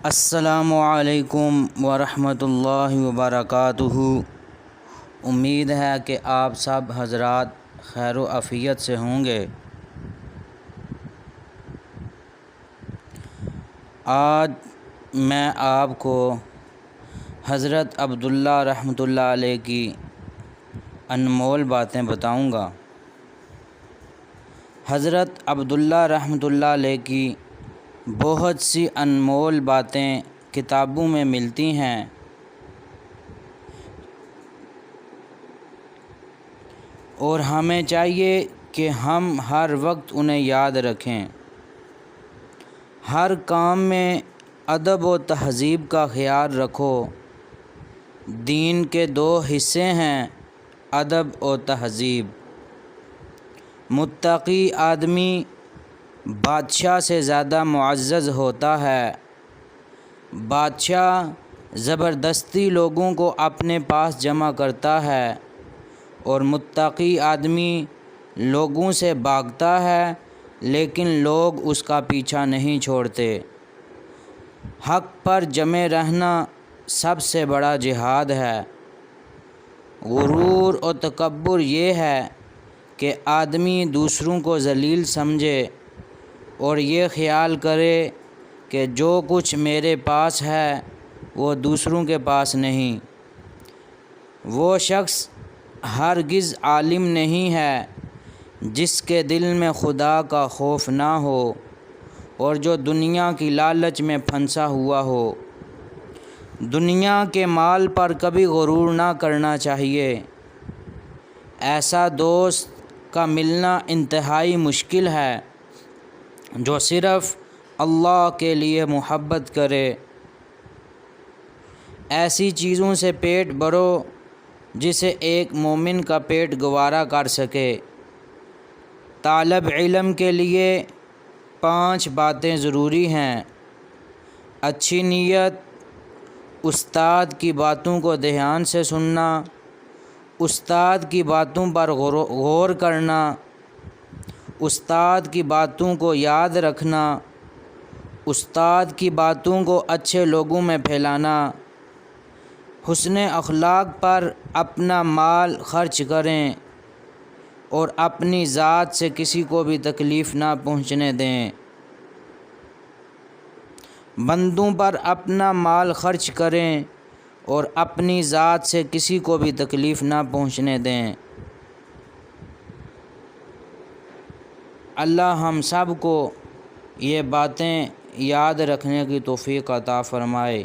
السلام علیکم ورحمۃ اللہ وبرکاتہ۔ امید ہے کہ آپ سب حضرات خیر و عافیت سے ہوں گے۔ آج میں آپ کو حضرت عبداللہ رحمۃ اللہ علیہ کی انمول باتیں بتاؤں گا۔ حضرت عبداللہ رحمۃ اللہ علیہ کی بہت سی انمول باتیں کتابوں میں ملتی ہیں، اور ہمیں چاہیے کہ ہم ہر وقت انہیں یاد رکھیں۔ ہر کام میں ادب و تہذیب کا خیال رکھو۔ دین کے دو حصے ہیں، ادب و تہذیب۔ متقی آدمی بادشاہ سے زیادہ معزز ہوتا ہے۔ بادشاہ زبردستی لوگوں کو اپنے پاس جمع کرتا ہے، اور متقی آدمی لوگوں سے بھاگتا ہے لیکن لوگ اس کا پیچھا نہیں چھوڑتے۔ حق پر جمے رہنا سب سے بڑا جہاد ہے۔ غرور و تکبر یہ ہے کہ آدمی دوسروں کو ذلیل سمجھے اور یہ خیال کرے کہ جو کچھ میرے پاس ہے وہ دوسروں کے پاس نہیں۔ وہ شخص ہرگز عالم نہیں ہے جس کے دل میں خدا کا خوف نہ ہو اور جو دنیا کی لالچ میں پھنسا ہوا ہو۔ دنیا کے مال پر کبھی غرور نہ کرنا چاہیے۔ ایسا دوست کا ملنا انتہائی مشکل ہے جو صرف اللہ کے لیے محبت کرے۔ ایسی چیزوں سے پیٹ بھرو جسے ایک مومن کا پیٹ گوارا کر سکے۔ طالب علم کے لیے 5 باتیں ضروری ہیں: اچھی نیت، استاد کی باتوں کو دھیان سے سننا، استاد کی باتوں پر غور کرنا، استاد کی باتوں کو یاد رکھنا، استاد کی باتوں کو اچھے لوگوں میں پھیلانا، حسن اخلاق پر اپنا مال خرچ کریں اور اپنی ذات سے کسی کو بھی تکلیف نہ پہنچنے دیں۔ بندوں پر اپنا مال خرچ کریں اور اپنی ذات سے کسی کو بھی تکلیف نہ پہنچنے دیں۔ اللہ ہم سب کو یہ باتیں یاد رکھنے کی توفیق عطا فرمائے۔